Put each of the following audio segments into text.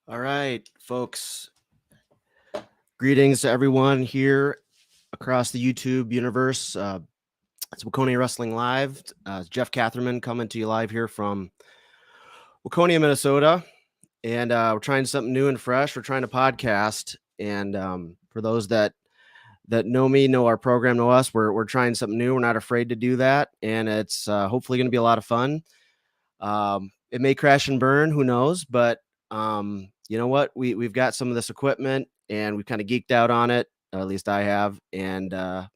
All right, folks. Greetings to everyone here across the YouTube universe. It's Waconia Wrestling Live. It's Jeff Catherman coming to you live here from Waconia, Minnesota. And we're trying something new and fresh. We're trying to podcast. And for those that know me, know our program, know us, we're trying something new. We're not afraid to do that. And it's hopefully going to be a lot of fun. It may crash and burn, who knows? But you know what? We've got some of this equipment and we've kind of geeked out on it. At least I have, and we're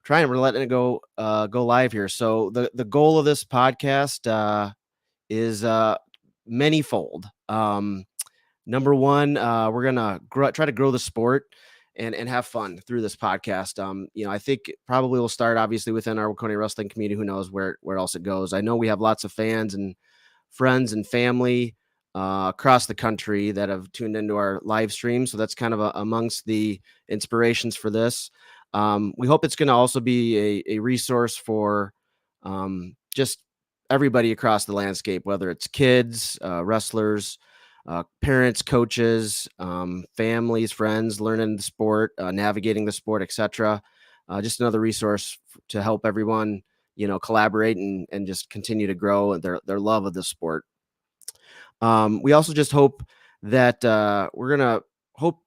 letting it go live here. So the goal of this podcast is manyfold. Number one, we're gonna try to grow the sport and have fun through this podcast. I think probably we'll start obviously within our Waconia wrestling community. Who knows where else it goes? I know we have lots of fans and friends and family across the country that have tuned into our live stream. So that's kind of amongst the inspirations for this. We hope it's going to also be a resource for just everybody across the landscape, whether it's kids, wrestlers, parents, coaches, families, friends, learning the sport, navigating the sport, etc. Just another resource to help everyone, collaborate and just continue to grow their love of the sport. We also just hope that we're going to hope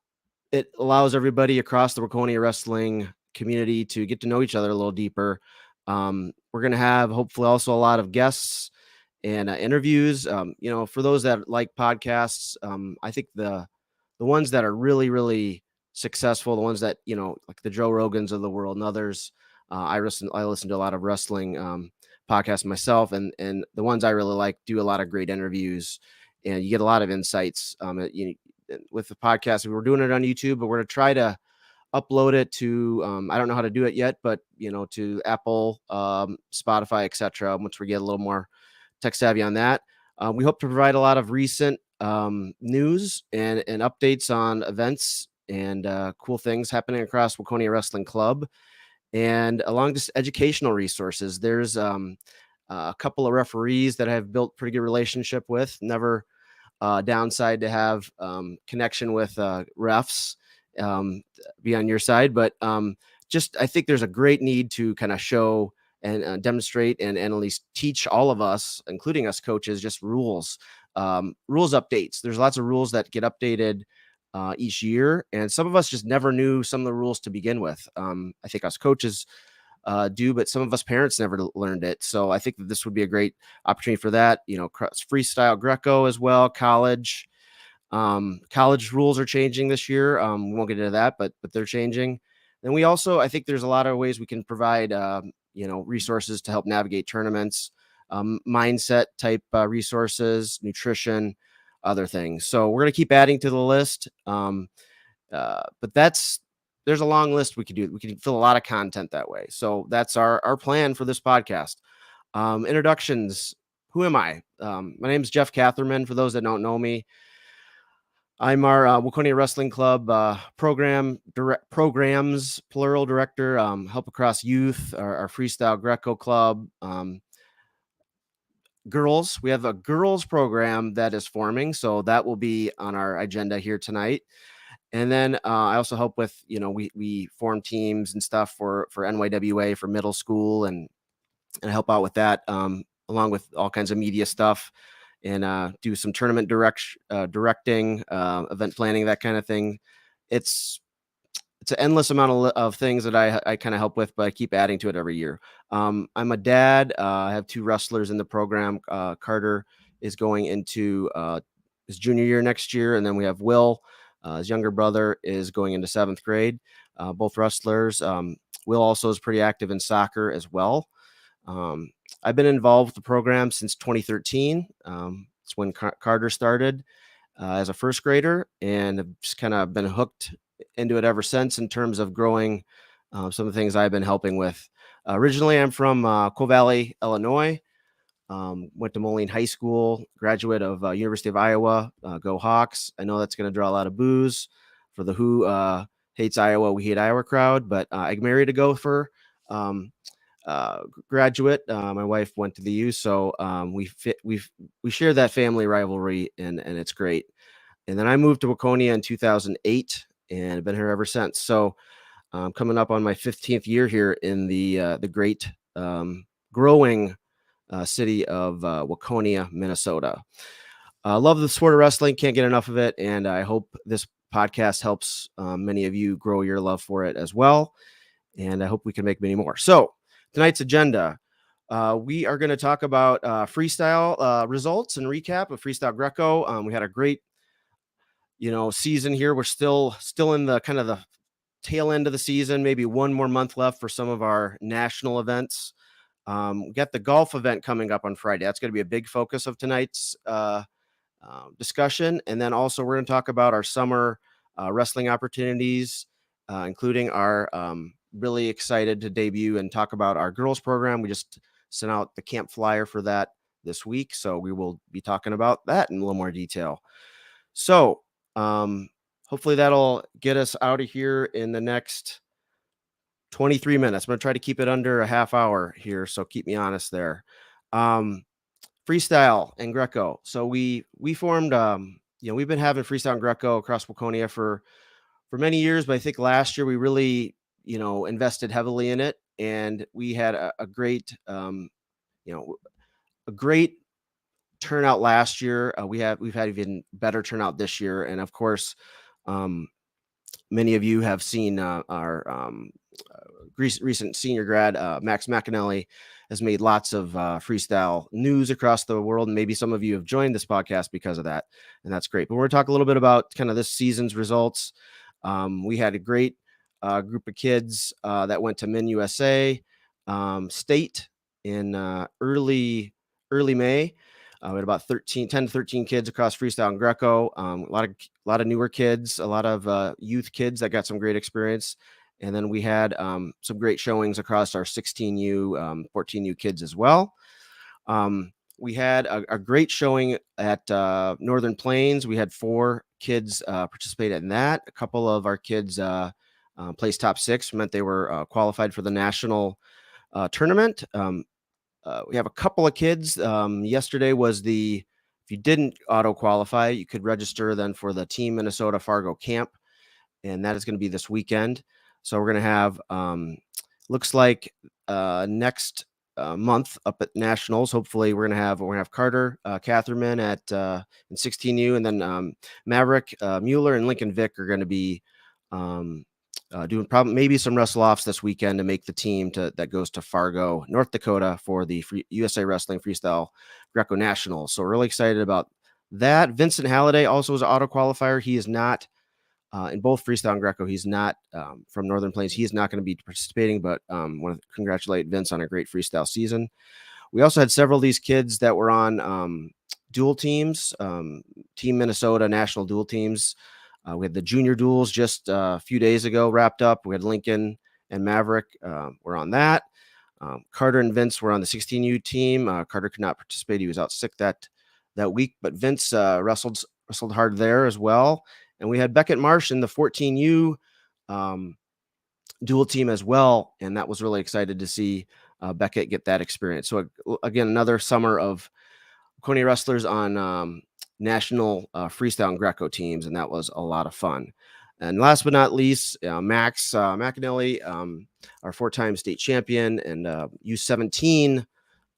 it allows everybody across the Waconia wrestling community to get to know each other a little deeper. We're going to have hopefully also a lot of guests and interviews. For those that like podcasts, I think the ones that are really, really successful, the ones that, like the Joe Rogans of the world and others, I listen to a lot of wrestling podcasts myself, and the ones I really like do a lot of great interviews, and you get a lot of insights. With the podcast, we're doing it on YouTube, but we're going to try to upload it to I don't know how to do it yet, but to Apple, Spotify, etc. Once we get a little more tech savvy on that, we hope to provide a lot of recent news and updates on events and cool things happening across Waconia Wrestling Club, and along just educational resources. There's a couple of referees that I've built pretty good relationship with. Never downside to have connection with refs, be on your side, but just I think there's a great need to kind of show and demonstrate and at least teach all of us, including us coaches, just rules updates. There's lots of rules that get updated each year, and some of us just never knew some of the rules to begin with. I think us coaches do, but some of us parents never learned it. So I think that this would be a great opportunity for that. Freestyle, Greco as well, college. College rules are changing this year. We won't get into that, but they're changing. Then we also, I think there's a lot of ways we can provide, resources to help navigate tournaments, mindset type resources, nutrition, other things. So we're going to keep adding to the list. But there's a long list we could do. We can fill a lot of content that way. So that's our plan for this podcast. Introductions. Who am I? My name is Jeff Catherman. For those that don't know me, I'm our Waconia Wrestling Club programs plural director. Help across youth, our Freestyle Greco Club. Girls, we have a girls program that is forming, so that will be on our agenda here tonight. And then I also help with, we form teams and stuff for NYWA for middle school, and help out with that, along with all kinds of media stuff, and do some tournament directing, event planning, that kind of thing. It's an endless amount of things that I kind of help with, but I keep adding to it every year. I'm a dad. I have two wrestlers in the program. Carter is going into his junior year next year, and then we have Will. His younger brother is going into 7th grade. Both wrestlers. Will also is pretty active in soccer as well. I've been involved with the program since 2013. It's when Carter started as a first grader, and I've just kind of been hooked into it ever since in terms of growing some of the things I've been helping with. Originally, I'm from Quo Valley, Illinois. Went to Moline High School, graduate of University of Iowa. Go Hawks. I know that's going to draw a lot of boos for the Who hates Iowa, we hate Iowa crowd, but I married a Gopher. Graduate. My wife went to the U, so we share that family rivalry, and it's great. And then I moved to Waconia in 2008 and I've been here ever since. So I'm coming up on my 15th year here in the great growing city of Waconia, Minnesota. Love the sport of wrestling. Can't get enough of it. And I hope this podcast helps many of you grow your love for it as well. And I hope we can make many more. So tonight's agenda, we are going to talk about freestyle results and recap of Freestyle Greco. We had a great, season here. We're still in the kind of the tail end of the season, maybe one more month left for some of our national events. We got the golf event coming up on Friday. That's going to be a big focus of tonight's discussion. And then also we're going to talk about our summer wrestling opportunities, including our really excited to debut and talk about our girls program. We just sent out the camp flyer for that this week. So we will be talking about that in a little more detail. So hopefully that'll get us out of here in the next 23 minutes. I'm going to try to keep it under a half hour here. So keep me honest there. Freestyle and Greco. So we formed, we've been having Freestyle and Greco across Waconia for many years, but I think last year we really, invested heavily in it, and we had a great, a great turnout last year. We've had even better turnout this year, and of course, many of you have seen our recent senior grad, Max McAnally, has made lots of freestyle news across the world. And maybe some of you have joined this podcast because of that. And that's great. But we're going to talk a little bit about kind of this season's results. We had a great group of kids that went to Min USA State in early May. We had about 10 to 13 kids across Freestyle and Greco. A lot of newer kids, a lot of youth kids that got some great experience. And then we had some great showings across our 16U, 14U kids as well. We had a great showing at Northern Plains. We had 4 kids participate in that. A couple of our kids placed top 6, meant they were qualified for the national tournament. We have a couple of kids. Yesterday was if you didn't auto qualify, you could register then for the Team Minnesota Fargo camp. And that is going to be this weekend. So we're going to have, looks like next month up at Nationals. Hopefully we're going to have Carter Catherman at in 16U, and then Maverick Mueller and Lincoln Vick are going to be doing maybe some wrestle offs this weekend to make the team that goes to Fargo, North Dakota for the USA Wrestling Freestyle Greco Nationals. So we're really excited about that. Vincent Halliday also is an auto qualifier. He is not in both Freestyle and Greco. He's not from Northern Plains. He is not going to be participating, but want to congratulate Vince on a great freestyle season. We also had several of these kids that were on dual teams, Team Minnesota national dual teams. We had the junior duels just a few days ago wrapped up. We had Lincoln and Maverick were on that. Carter and Vince were on the 16U team. Carter could not participate. He was out sick that week, but Vince wrestled hard there as well. And we had Beckett Marsh in the 14U dual team as well. And that was really excited to see Beckett get that experience. So again, another summer of Waconia wrestlers on national freestyle and Greco teams. And that was a lot of fun. And last but not least, Max McAnally, our 4-time state champion and U17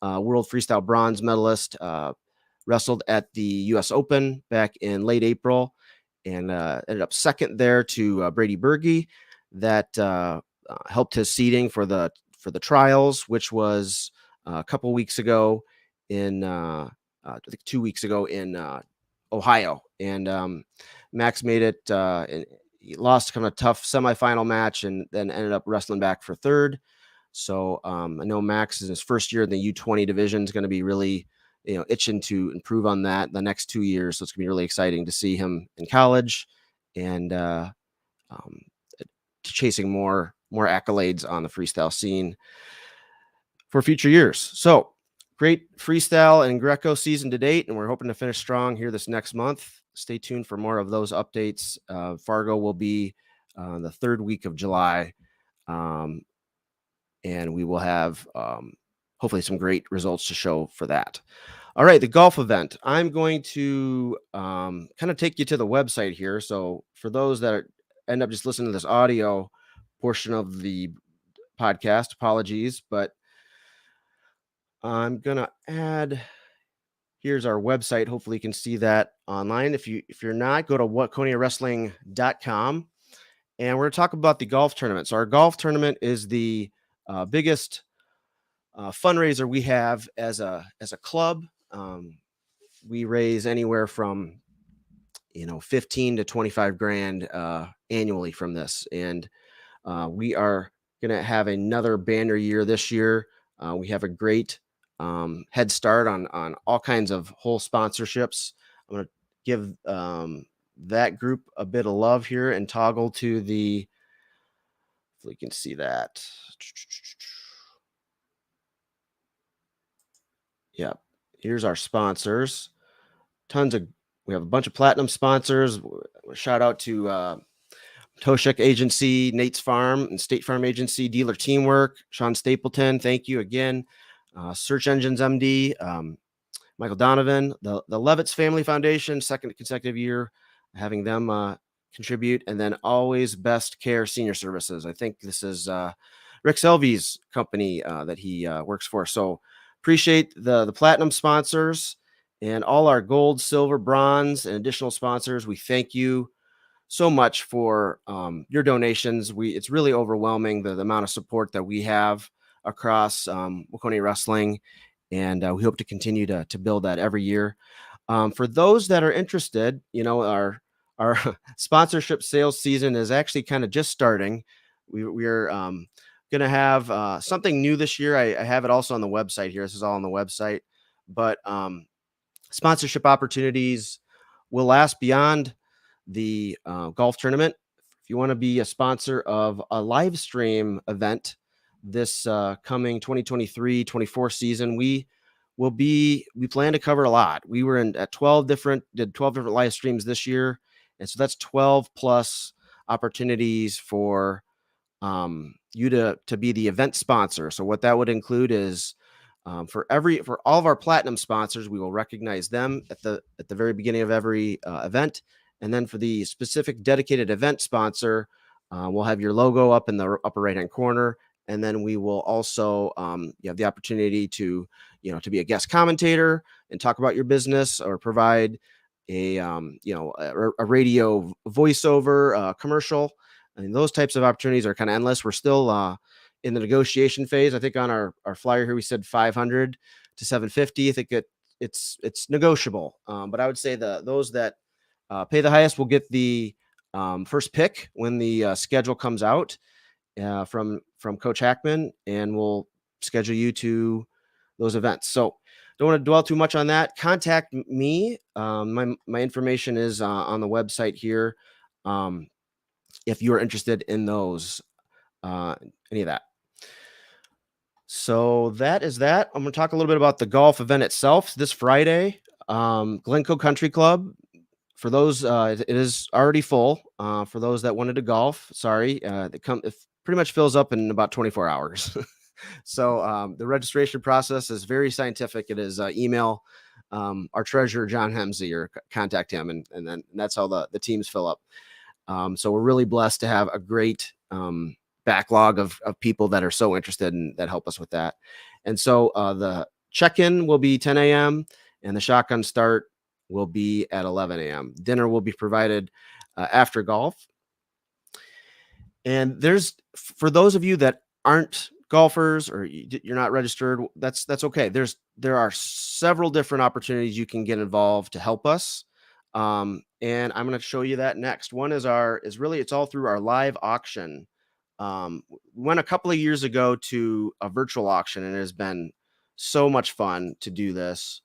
world freestyle bronze medalist, wrestled at the U.S. Open back in late April and ended up second there to Brady Berge. That helped his seeding for the trials, which was a couple weeks ago in I think 2 weeks ago in Ohio. And Max made it. He lost kind of a tough semifinal match and then ended up wrestling back for third. So I know Max in his first year in the U20 division is going to be really itching to improve on that the next 2 years. So it's gonna be really exciting to see him in college and chasing more accolades on the freestyle scene for future years. So great freestyle and Greco season to date, and we're hoping to finish strong here this next month. Stay tuned for more of those updates. Fargo will be the 3rd week of July, and we will have hopefully some great results to show for that. All right, the golf event. I'm going to kind of take you to the website here. So for those that end up just listening to this audio portion of the podcast, apologies, but I'm gonna add. Here's our website. Hopefully, you can see that online. If you're not, go to whatconiawrestling.com, and we're gonna talk about the golf tournament. So our golf tournament is the biggest fundraiser we have as a club. We raise anywhere from 15 to 25 grand annually from this, and we are going to have another banner year this year. We have a great head start on all kinds of whole sponsorships. I'm going to give that group a bit of love here and toggle to the, if we can see that. Yep. Here's our sponsors. We have a bunch of platinum sponsors. Shout out to Toshek Agency, Nate's Farm, and State Farm Agency, Dealer Teamwork, Sean Stapleton. Thank you again. Search Engines MD, Michael Donovan, the Levitz Family Foundation, second consecutive year having them contribute, and then Always Best Care Senior Services. I think this is Rick Selvey's company that he works for. So appreciate the platinum sponsors and all our gold, silver, bronze, and additional sponsors. We thank you so much for your donations. It's really overwhelming the amount of support that we have across Waconia Wrestling, and we hope to continue to build that every year. For those that are interested, our sponsorship sales season is actually kind of just starting. We're going to have something new this year. I have it also on the website here. This is all on the website, but sponsorship opportunities will last beyond the golf tournament. If you want to be a sponsor of a live stream event this coming 2023-24 season, we plan to cover a lot. We were at 12 different live streams this year, and so that's 12 plus opportunities for you to be the event sponsor. So what that would include is for all of our platinum sponsors, we will recognize them at the very beginning of every event. And then for the specific dedicated event sponsor, we'll have your logo up in the upper right-hand corner. And then we will also, you have the opportunity to be a guest commentator and talk about your business, or provide a radio voiceover commercial. And those types of opportunities are kind of endless. We're still in the negotiation phase. I think on our flyer here, we said 500 to 750. I think it's negotiable. But I would say those that pay the highest will get the first pick when the schedule comes out from Coach Hackman, and we'll schedule you to those events. So don't want to dwell too much on that. Contact me. My information is on the website here. If you are interested in those, any of that. So that is that. I'm going to talk a little bit about the golf event itself this Friday. Glencoe Country Club. For those, it is already full. For those that wanted to golf, sorry, it pretty much fills up in about 24 hours. So the registration process is very scientific. It is email our treasurer, John Hemsey, or contact him, and that's how the teams fill up. So we're really blessed to have a great backlog of people that are so interested and that help us with that. And so the check-in will be 10 a.m. and the shotgun start will be at 11 a.m. Dinner will be provided after golf. And for those of you that aren't golfers or you're not registered, that's okay. There are several different opportunities you can get involved to help us. And I'm going to show you that next. One is it's all through our live auction. We went a couple of years ago to a virtual auction, and it has been so much fun to do this.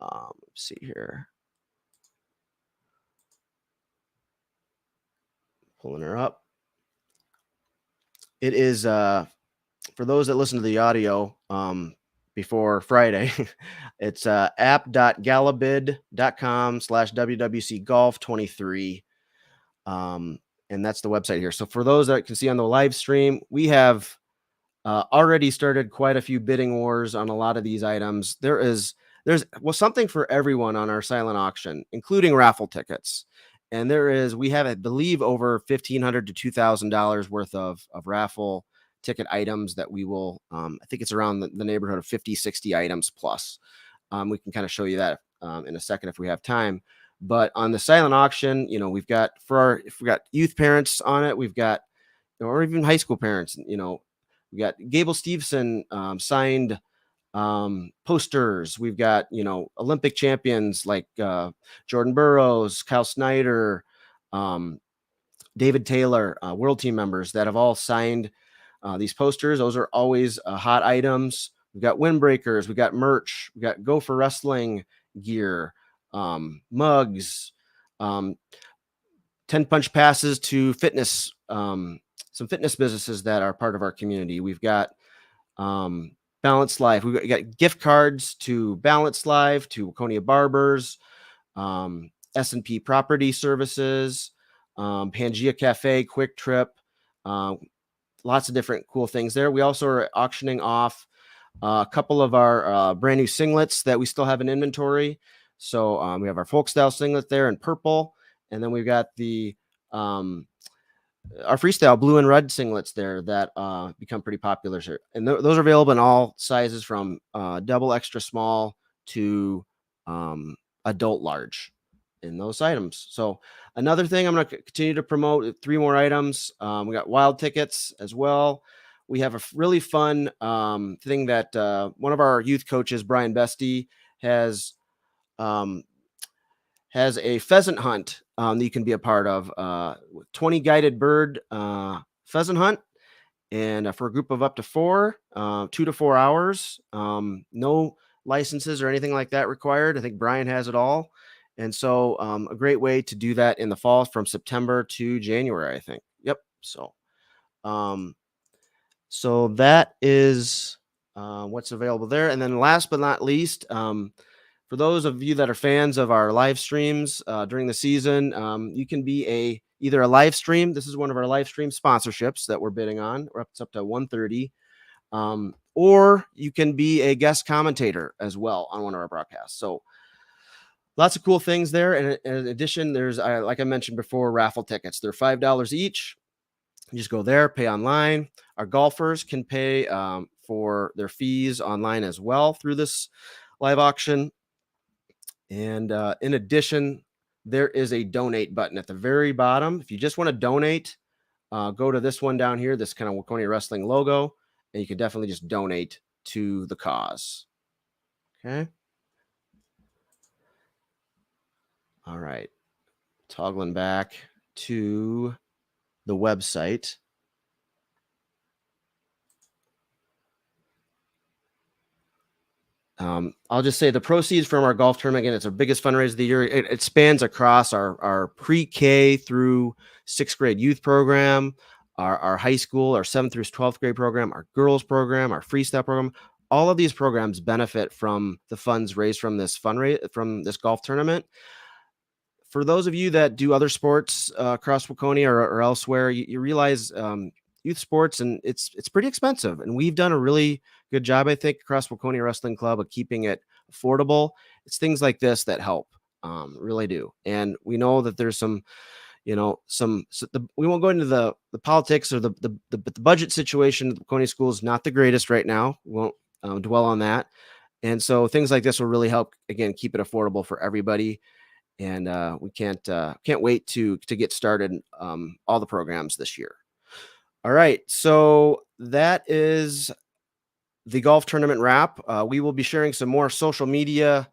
Let's see here. Pulling her up. It is for those that listen to the audio before Friday, it's app.galabid.com/WWCGolf23. And that's the website here. So for those that can see on the live stream, we have already started quite a few bidding wars on a lot of these items. There is there's something for everyone on our silent auction, including raffle tickets. And we have, I believe, over $1,500 to $2,000 worth of raffle ticket items that we will, I think it's around the neighborhood of 50, 60 items plus. We can kind of show you that in a second if we have time. But on the silent auction, we've got if we got youth parents on it, we've got, or even high school parents, we got Gable Steveson signed posters. We've got, Olympic champions like Jordan Burroughs, Kyle Snyder, David Taylor, world team members that have all signed these posters. Those are always hot items. We've got windbreakers, we got merch, we got Go for Wrestling gear, mugs, 10 punch passes to fitness, some fitness businesses that are part of our community. We've got Balance Life. We've got gift cards to Balance Life, to Waconia Barbers, S&P Property Services, Pangea Cafe, Quick Trip, lots of different cool things there. We also are auctioning off a couple of our brand new singlets that we still have in inventory. So we have our folk style singlet there in purple, and then we've got the our freestyle blue and red singlets there that become pretty popular. And those are available in all sizes from double extra small to adult large in those items. So another thing I'm going to continue to promote, 3 more items. We got wild tickets as well. We have a really fun thing that one of our youth coaches, Brian Bestie, has a pheasant hunt that you can be a part of, 20 guided bird pheasant hunt, and for a group of up to 4, 2 to 4 hours. No licenses or anything like that required. I think Brian has it all. And so a great way to do that in the fall from September to January, I think. Yep. So that is what's available there. And then last but not least, for those of you that are fans of our live streams during the season, you can be either a live stream. This is one of our live stream sponsorships that we're bidding on. It's up to 130. Or you can be a guest commentator as well on one of our broadcasts. So lots of cool things there. And in addition, there's, like I mentioned before, raffle tickets. They're $5 each. You just go there, pay online. Our golfers can pay for their fees online as well through this live auction. And in addition, there is a donate button at the very bottom. If you just want to donate, go to this one down here, this kind of Waconia Wrestling logo, and you can definitely just donate to the cause. Okay. All right. Toggling back to the website. I'll just say the proceeds from our golf tournament, again, it's our biggest fundraiser of the year. It spans across our pre-K through 6th grade youth program, our high school, our 7th through 12th grade program, our girls program, our freestyle program. All of these programs benefit from the funds raised from this from this golf tournament. For those of you that do other sports across Waconia or elsewhere, you realize youth sports, and it's pretty expensive. And we've done a really good job, I think, across Waconia Wrestling Club of keeping it affordable. It's things like this that help, really do. And we know that there's some, we won't go into the politics or the budget situation. The Waconia School is not the greatest right now. We won't dwell on that. And so things like this will really help, again, keep it affordable for everybody. And we can't wait to get started all the programs this year. All right, so that is the golf tournament wrap. We will be sharing some more social media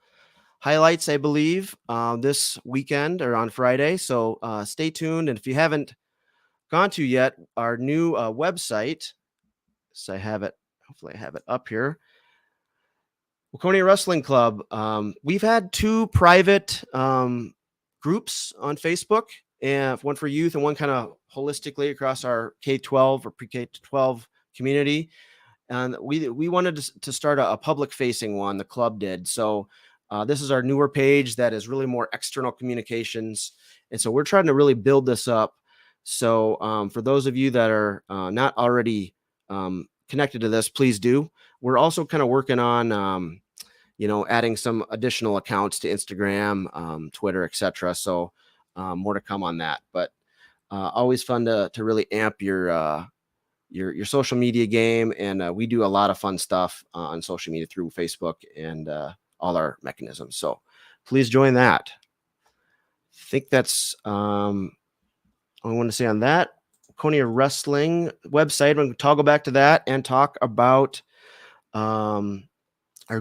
highlights, I believe, this weekend or on Friday. So stay tuned. And if you haven't gone to yet, our new website, so hopefully I have it up here, Waconia Wrestling Club. We've had 2 private groups on Facebook, and one for youth and one kind of holistically across our K-12 or pre-K-12 community. And we wanted to start a public facing one. The club did. So this is our newer page that is really more external communications. And so we're trying to really build this up. So for those of you that are not already connected to this, please do. We're also kind of working on, adding some additional accounts to Instagram, Twitter, etc. So more to come on that. But always fun to really amp your social media game, and we do a lot of fun stuff on social media through Facebook and all our mechanisms. So please join that. I think that's all I want to say on that. Waconia Wrestling website. I'm going to toggle back to that and talk about our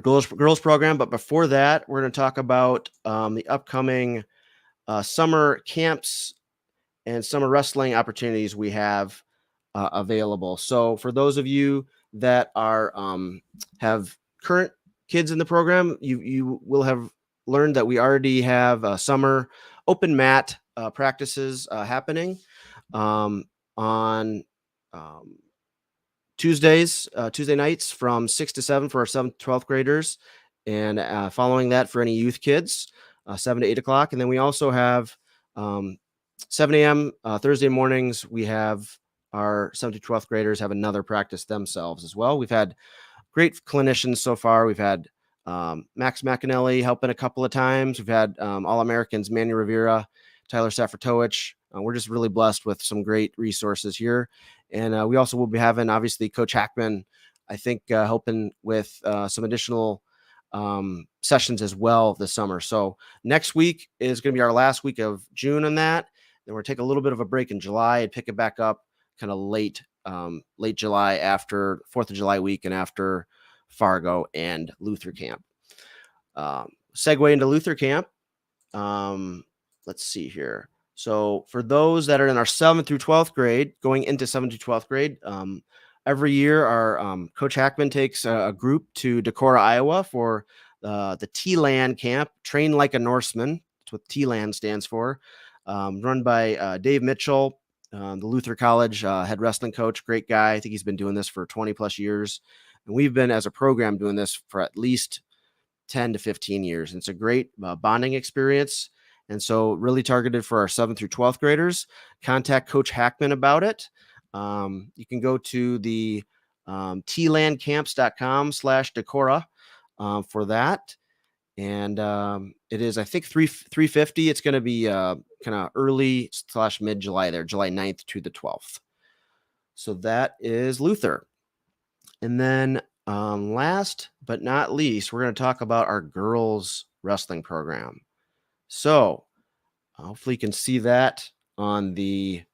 girls program. But before that, we're going to talk about the upcoming summer camps and summer wrestling opportunities we have available. So for those of you that are have current kids in the program, you will have learned that we already have summer open mat practices happening on Tuesday nights from 6 to 7 for our 7th, 12th graders, and following that for any youth kids, 7 to 8 o'clock. And then we also have 7 a.m. Thursday mornings. We have our 7th to 12th graders have another practice themselves as well. We've had great clinicians so far. We've had Max McAnally helping a couple of times. We've had All-Americans Manny Rivera, Tyler Safartowicz. We're just really blessed with some great resources here. And we also will be having, obviously, Coach Hackman, I think, helping with some additional sessions as well this summer. So next week is going to be our last week of June on that. Then we're going to take a little bit of a break in July and pick it back up kind of late July after 4th of July week and after Fargo and Luther Camp. Segue into Luther Camp. Let's see here. So for those that are in our 7th through 12th grade, going into 7th to 12th grade, every year our Coach Hackman takes a group to Decorah, Iowa for the T-Land camp, Train Like a Norseman. That's what T-Land stands for. Run by Dave Mitchell, the Luther College head wrestling coach. Great guy. I think he's been doing this for 20 plus years. And we've been, as a program, doing this for at least 10 to 15 years. And it's a great bonding experience. And so really targeted for our 7th through 12th graders. Contact Coach Hackman about it. You can go to the tlandcamps.com/Decorah for that. And it is, I think, $350. It's going to be kind of early / mid-July there, July 9th to the 12th. So that is Luther. And then last but not least, we're going to talk about our girls wrestling program. So hopefully you can see that on the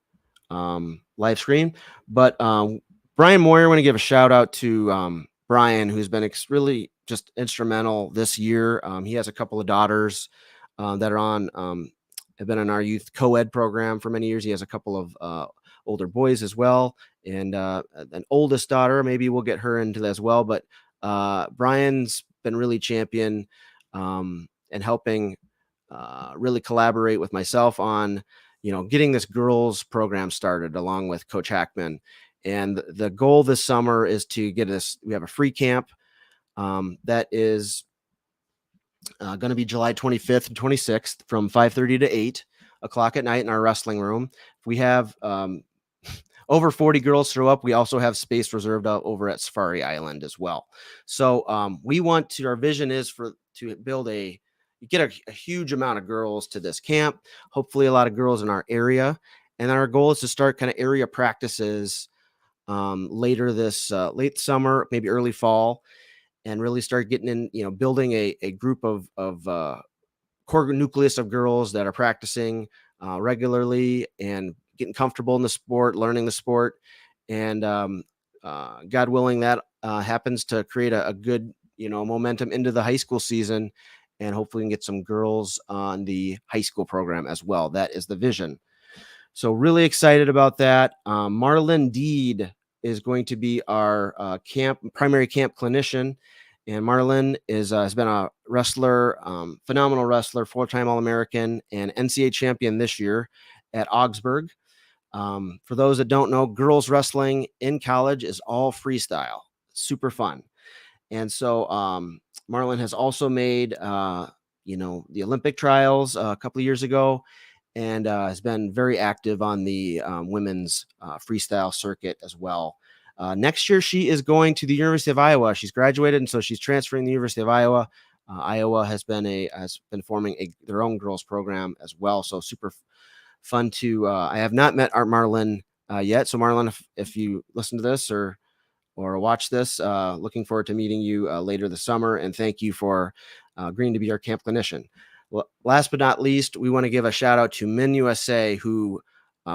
live screen. But Brian Moyer, I want to give a shout out to Brian, who's been really just instrumental this year. He has a couple of daughters that are on, have been in our youth co-ed program for many years. He has a couple of older boys as well. And an oldest daughter, maybe we'll get her into that as well. But Brian's been really champion and helping really collaborate with myself on, getting this girls program started along with Coach Hackman. And the goal this summer is to get us, we have a free camp that is going to be July 25th and 26th from 5:30 to 8 o'clock at night in our wrestling room. We have over 40 girls show up. We also have space reserved over at Safari Island as well. So we want to, our vision is to build a huge amount of girls to this camp, hopefully a lot of girls in our area. And our goal is to start kind of area practices later this late summer, maybe early fall, and really start getting in, building a group of core nucleus of girls that are practicing regularly and getting comfortable in the sport, learning the sport. And God willing, that happens to create a good, momentum into the high school season. And hopefully we can get some girls on the high school program as well. That is the vision. So really excited about that. Marlon Deed is going to be our primary camp clinician. And Marlon has been a wrestler, phenomenal wrestler, 4-time All-American and NCAA champion this year at Augsburg. For those that don't know, girls wrestling in college is all freestyle. Super fun. And so Marlon has also made, the Olympic trials a couple of years ago, and has been very active on the women's freestyle circuit as well. Next year, she is going to the University of Iowa. She's graduated, and so she's transferring to the University of Iowa. Iowa has been forming their own girls program as well. So super fun to. I have not met Art Marlin yet. So Marlin, if you listen to this or watch this, looking forward to meeting you later this summer. And thank you for agreeing to be our camp clinician. Well, last but not least, we want to give a shout out to Min USA, who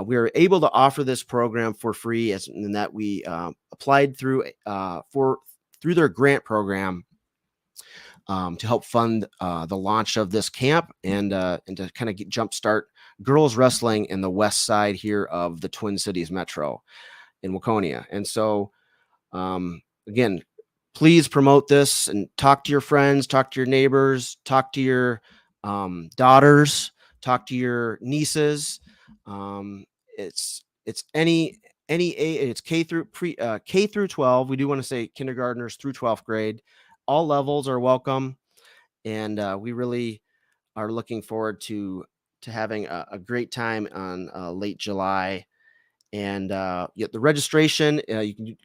we are able to offer this program for free, in that we applied through their grant program to help fund the launch of this camp and to kind of jumpstart girls wrestling in the west side here of the Twin Cities Metro in Waconia. And so, again, please promote this and talk to your friends, talk to your neighbors, talk to your daughters, talk to your nieces. It's K through 12. We do want to say kindergartners through 12th grade. All levels are welcome, and we really are looking forward to having a great time on late July. And the registration, you can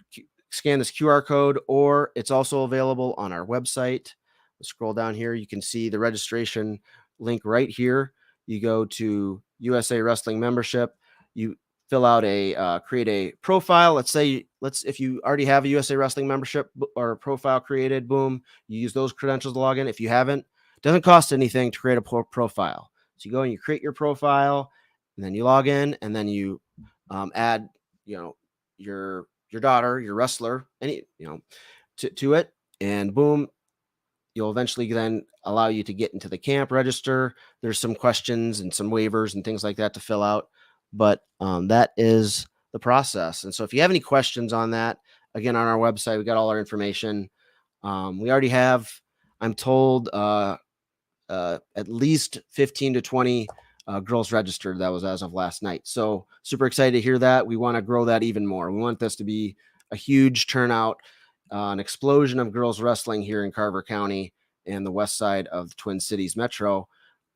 scan this QR code, or it's also available on our website. Scroll down here, you can see the registration link right here. You go to USA Wrestling Membership, you fill out create a profile. If you already have a USA Wrestling Membership or a profile created, boom, you use those credentials to log in. If you haven't, it doesn't cost anything to create a profile. So you go and you create your profile, and then you log in, and then you add, your daughter, your wrestler, to it, and boom, you'll eventually then allow you to get into the camp, register. There's some questions and some waivers and things like that to fill out, but that is the process. And so if you have any questions on that, again, on our website, we got all our information. We already have, I'm told, at least 15 to 20 girls registered. That was as of last night. So super excited to hear that. We want to grow that even more. We want this to be a huge turnout, an explosion of girls wrestling here in Carver County and the west side of the Twin Cities Metro,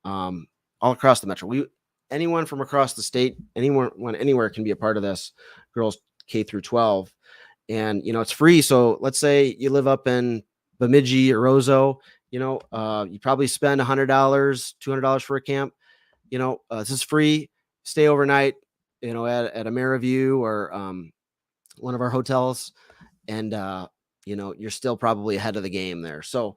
all across the Metro. Anyone from across the state, anywhere can be a part of this, girls K through 12. And, it's free. So let's say you live up in Bemidji or Roseau, you probably spend $100, $200 for a camp. This is free. Stay overnight, at a Maraview or one of our hotels, and you're still probably ahead of the game there. So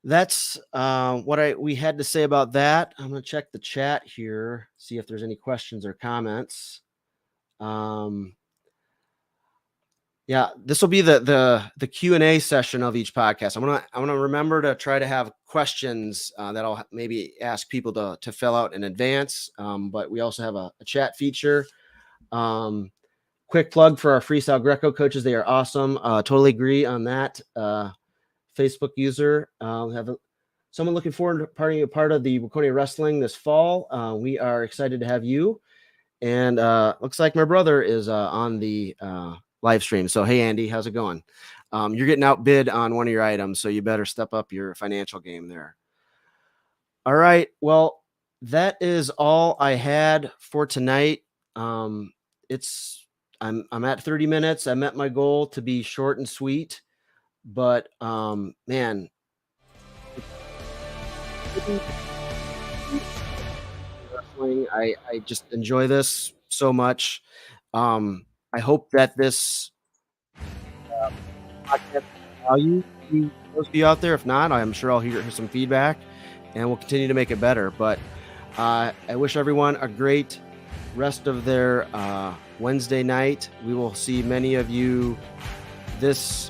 that's what we had to say about that. I'm going to check the chat here, see if there's any questions or comments. Yeah, this will be the Q&A session of each podcast. I'm gonna remember to try to have questions that I'll maybe ask people to fill out in advance. But we also have a chat feature. Quick plug for our Freestyle Greco coaches. They are awesome. Totally agree on that. Facebook user. Have someone looking forward to being a part of the Waconia Wrestling this fall. We are excited to have you. And looks like my brother is on the live stream. So, hey, Andy, how's it going? You're getting outbid on one of your items, so you better step up your financial game there. All right. Well, that is all I had for tonight. I'm at 30 minutes. I met my goal to be short and sweet, but man, wrestling, I just enjoy this so much. I hope that this podcast value to those of you out there. If not, I'm sure I'll hear some feedback, and we'll continue to make it better. But I wish everyone a great rest of their Wednesday night. We will see many of you this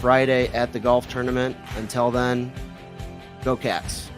Friday at the golf tournament. Until then, go Cats.